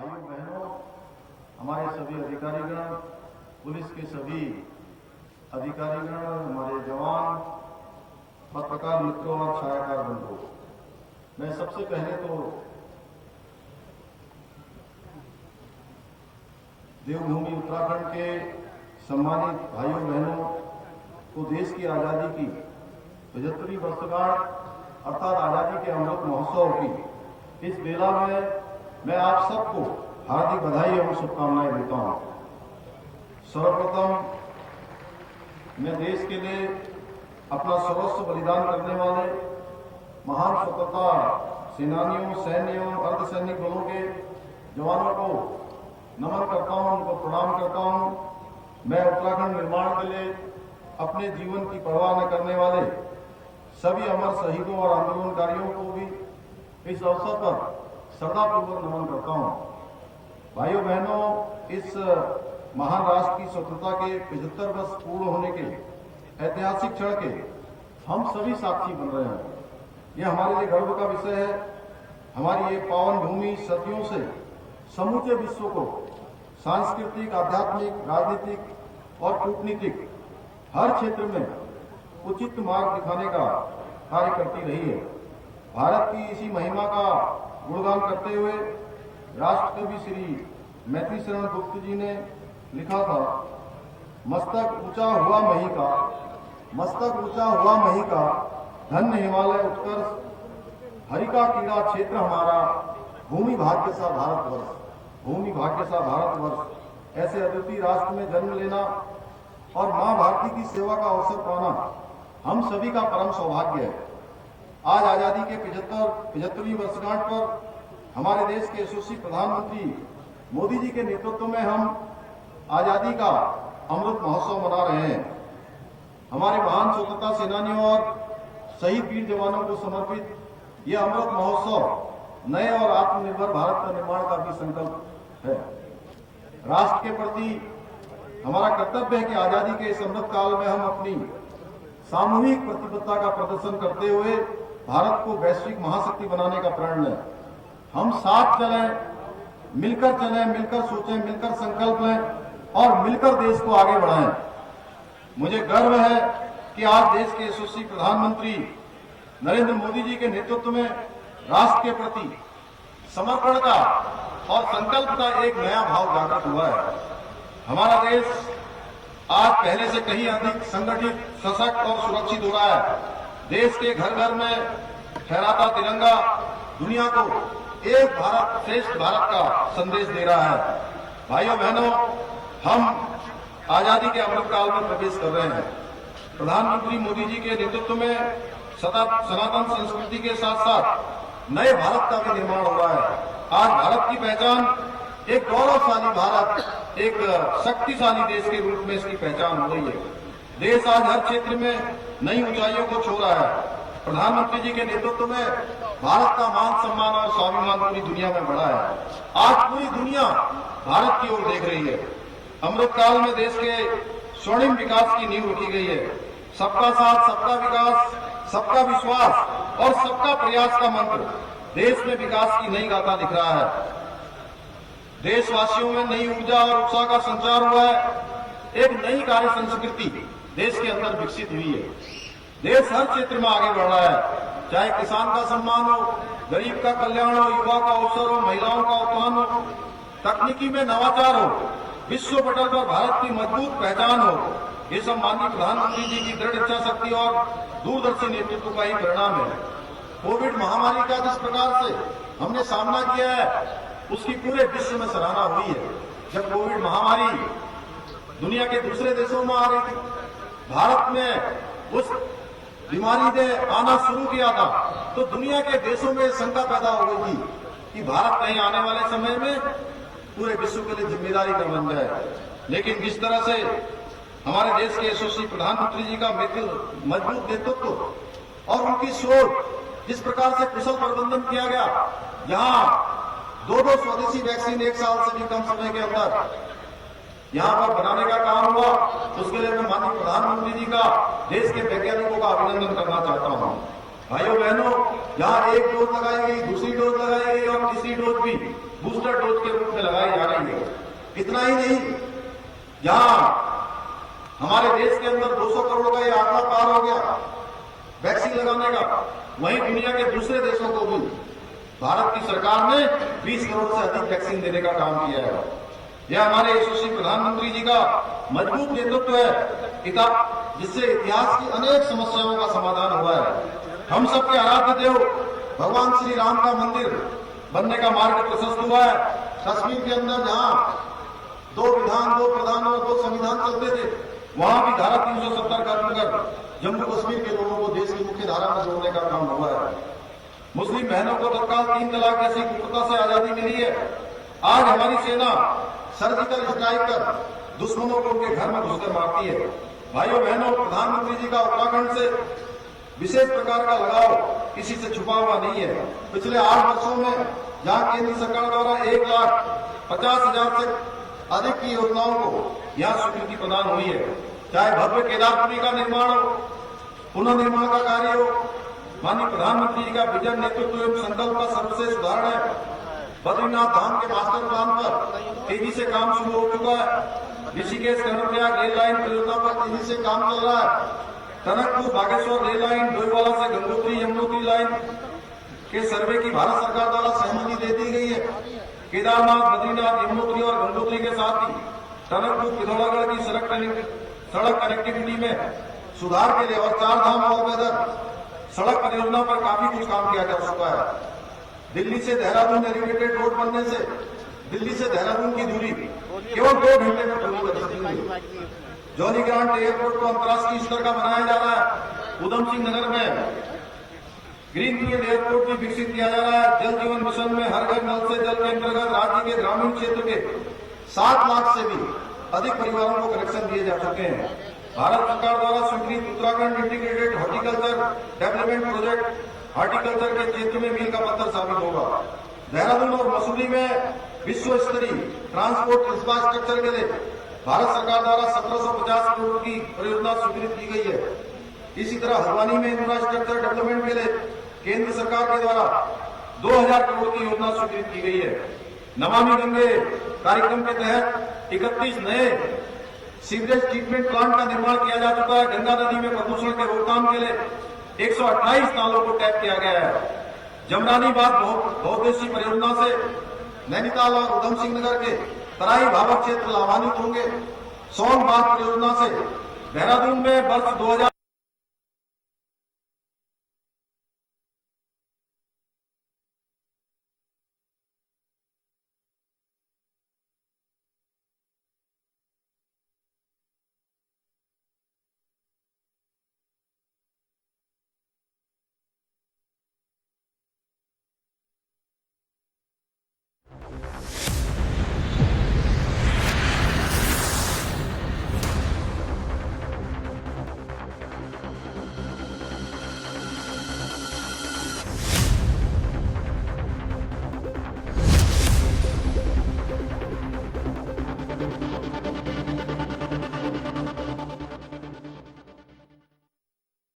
भाइयों बहनों, हमारे सभी अधिकारीगण, पुलिस के सभी अधिकारीगण, हमारे जवान, पत्रकार मित्रों और छायाकार बंधुओं, मैं सबसे पहले तो देवभूमि उत्तराखंड के सम्मानित भाइयों बहनों को देश की आजादी की 75वीं वर्षगांठ अर्थात आजादी के अमृत महोत्सव की इस बेला में मैं आप सबको हार्दिक बधाई एवं शुभकामनाएं देता हूं। सर्वप्रथम मैं देश के लिए अपना सर्वस्व बलिदान करने वाले महान स्वतंत्रता सेनानियों, सैन्य एवं अर्धसैनिक बलों के जवानों को नमन करता हूं, उनको प्रणाम करता हूं। मैं उत्तराखंड निर्माण के लिए अपने जीवन की परवाह न करने वाले सभी अमर शहीदों और आंदोलनकारियों को भी इस अवसर पर श्रद्धापूर्वक नमन करता हूं। भाइयों बहनों, इस महान राष्ट्र की स्वतंत्रता के 75 वर्ष पूर्ण होने के ऐतिहासिक क्षण के हम सभी साक्षी बन रहे हैं। यह हमारे लिए गर्व का विषय है। हमारी ये पावन भूमि सदियों से समूचे विश्व को सांस्कृतिक, आध्यात्मिक, राजनीतिक और कूटनीतिक हर क्षेत्र में उचित मार्ग दिखाने का कार्य करती रही है। भारत की इसी महिमा का गुणगान करते हुए राष्ट्र कवि श्री मैत्री शरण गुप्त जी ने लिखा था, मस्तक ऊंचा हुआ मही का, मस्तक ऊंचा हुआ मही का, धन्य हिमालय उत्कर्ष, हरि का कीड़ा क्षेत्र हमारा, भूमि भाग्य सा भारतवर्ष, भूमि भाग्य सा भारतवर्ष। ऐसे अद्वितीय राष्ट्र में जन्म लेना और मां भारती की सेवा का अवसर पाना हम सभी का परम सौभाग्य है। आज आजादी के 75वीं वर्षगांठ पर हमारे देश के यशस्वी प्रधानमंत्री मोदी जी के नेतृत्व में हम आजादी का अमृत महोत्सव मना रहे हैं। हमारे महान स्वतंत्रता सेनानियों और शहीद वीर जवानों को समर्पित यह अमृत महोत्सव नए और आत्मनिर्भर भारत का निर्माण का भी संकल्प है। राष्ट्र के प्रति हमारा कर्तव्य है कि आजादी के इस अमृत काल में हम अपनी सामूहिक प्रतिबद्धता का प्रदर्शन करते हुए भारत को वैश्विक महाशक्ति बनाने का प्रण लें। हम साथ चलें, मिलकर चलें, मिलकर सोचें, मिलकर संकल्प लें और मिलकर देश को आगे बढ़ाएं। मुझे गर्व है कि आज देश के यशस्वी प्रधानमंत्री नरेंद्र मोदी जी के नेतृत्व में राष्ट्र के प्रति समर्पण का और संकल्प का एक नया भाव जागृत हुआ है। हमारा देश आज पहले से कहीं अधिक संगठित, सशक्त और सुरक्षित हो रहा है। देश के घर घर में फहराता तिरंगा दुनिया को एक भारत श्रेष्ठ भारत का संदेश दे रहा है। भाइयों बहनों, हम आजादी के अमृत काल में प्रवेश कर रहे हैं। प्रधानमंत्री मोदी जी के नेतृत्व में सनातन संस्कृति के साथ साथ नए भारत का भी निर्माण हो रहा है। आज भारत की पहचान एक गौरवशाली भारत, एक शक्तिशाली देश के रूप में इसकी पहचान हो रही है। देश आज हर क्षेत्र में नई ऊंचाइयों को छू रहा है। प्रधानमंत्री जी के नेतृत्व में भारत का मान सम्मान और स्वाभिमान पूरी दुनिया में बढ़ा है। आज पूरी दुनिया भारत की ओर देख रही है। अमृत काल में देश के स्वर्णिम विकास की नींव रखी गई है। सबका साथ, सबका विकास, सबका विश्वास और सबका प्रयास का मंत्र देश में विकास की नई गाथा दिख रहा है। देशवासियों में नई ऊर्जा और उत्साह का संचार हुआ है। एक नई कार्य संस्कृति देश के अंदर विकसित हुई है। देश हर क्षेत्र में आगे बढ़ रहा है, चाहे किसान का सम्मान हो, गरीब का कल्याण हो, युवा का अवसर हो, महिलाओं का उत्थान हो, तकनीकी में नवाचार हो, विश्व पटल पर भारत की मजबूत पहचान हो। ये सब माननीय प्रधानमंत्री जी की दृढ़ इच्छा शक्ति और दूरदर्शी नेतृत्व का ही परिणाम है। कोविड महामारी का जिस प्रकार से हमने सामना किया है, उसकी पूरे विश्व में सराहना हुई है। जब कोविड महामारी दुनिया के दूसरे देशों में आ रही थी, भारत में उस बीमारी ने आना शुरू किया था, तो दुनिया के देशों में शंका पैदा हो गई थी कि भारत कहीं आने वाले समय में पूरे विश्व के लिए जिम्मेदारी न बन जाए। लेकिन जिस तरह से हमारे देश के यशस्वी प्रधानमंत्री जी का मजबूत नेतृत्व और उनकी सोच, जिस प्रकार से कुशल प्रबंधन किया गया, जहां 2 स्वदेशी वैक्सीन 1 साल से भी कम समय के अंदर यहां पर बनाने का काम हुआ, उसके लिए मैं माननीय प्रधानमंत्री जी का, देश के वैज्ञानिकों का अभिनंदन करना चाहता हूं। भाइयों बहनों, जहां 1 डोज लगाई गई, दूसरी डोज लगाई गई और तीसरी डोज भी बूस्टर डोज के रूप में लगाई जा रही है। इतना ही नहीं, जहां हमारे देश के अंदर 200 करोड़ का ये आंकड़ा पार हो गया वैक्सीन लगाने का, वहीं दुनिया के दूसरे देशों को भी भारत की सरकार ने 20 करोड़ से अधिक वैक्सीन देने का काम किया है। यह हमारे यशस्वी प्रधानमंत्री जी का मजबूत नेतृत्व है, जिससे इतिहास की अनेक समस्याओं का समाधान हुआ है। हम सबके आराध्य देव भगवान श्री राम का मंदिर बनने का मार्ग प्रशस्त हुआ है। कश्मीर के अंदर जहां 2 विधान, 2 प्रधान और 2 संविधान चलते थे, वहां भी धारा 370 खत्म कर जम्मू कश्मीर के लोगों को देश की मुख्य धारा में जोड़ने का काम हुआ है। मुस्लिम बहनों को तत्काल 3 तलाक जैसी कुप्रथा से आजादी मिली है। आज हमारी सेना सर्जिकल स्ट्राइक कर दुश्मनों को उनके घर में घुसकर मारती है। भाइयों बहनों, प्रधानमंत्री जी का उत्तराखंड से विशेष प्रकार का लगाव किसी से छुपा हुआ नहीं है। पिछले 8 वर्षों में जहां केंद्र सरकार द्वारा 1,50,000 से अधिक की योजनाओं को यहां स्वीकृति प्रदान हुई है, चाहे भव्य केदारपुरी का निर्माण हो, पुनर्निर्माण का कार्य हो। माननीय प्रधानमंत्री जी का विजन, नेतृत्व एवं संकल्प का सर्वश्रेष्ठ उदाहरण है। बद्रीनाथ धाम के मास्टर प्लान पर तेजी से काम शुरू हो चुका है। ऋषिकेश कर्णप्रयाग रेल लाइन परियोजना पर तेजी से काम चल रहा है। टनकपुर बागेश्वर रेल लाइन, डोईवाला से गंगोत्री यमुनोत्री लाइन के सर्वे की भारत सरकार द्वारा सहमति दे दी गई है। केदारनाथ, बद्रीनाथ, यमुनोत्री और गंगोत्री के साथ ही टनकपुर पिथौरागढ़ की सड़क कनेक्टिविटी में सुधार के लिए और 4 धाम और वेदर सड़क परियोजना पर काफी कुछ काम किया जा चुका है। दिल्ली से देहरादून एलिवेटेड रोड बनने से दिल्ली से देहरादून की दूरी केवल 2 घंटे में पूरी कर सकती है। जॉली ग्रांट एयरपोर्ट को अंतर्राष्ट्रीय स्तर का बनाया जा रहा है। उधम सिंह नगर में ग्रीनफील्ड एयरपोर्ट भी विकसित किया जा रहा है। जल जीवन मिशन में हर घर नल से जल के अंतर्गत राज्य के ग्रामीण क्षेत्र के 7 लाख से भी अधिक परिवारों को कनेक्शन दिए जा चुके हैं। भारत सरकार द्वारा स्वीकृत Uttarakhand integrated horticulture development project horticulture के क्षेत्र में मील का पत्थर साबित होगा। देहरादून और मसूरी में विश्व स्तरीय ट्रांसपोर्ट इंफ्रास्ट्रक्चर के लिए भारत सरकार द्वारा 1750 करोड़ की परियोजना स्वीकृत की गई है। इसी तरह हल्द्वानी में इंफ्रास्ट्रक्चर डेवलपमेंट के लिए केंद्र सरकार के द्वारा 2000 करोड़ की योजना स्वीकृत की गई है। नमामि गंगे कार्यक्रम के तहत 31 नए सीवरेज ट्रीटमेंट प्लांट का निर्माण किया जा चुका है। गंगा नदी में प्रदूषण के रोकथाम के लिए 128 नालों को टैप किया गया है। जमरानी बांध बहुउद्देशीय परियोजना से नैनीताल और उधम सिंह नगर के तराई भावर क्षेत्र लाभान्वित होंगे। सोन बांध परियोजना से देहरादून में वर्ष 2000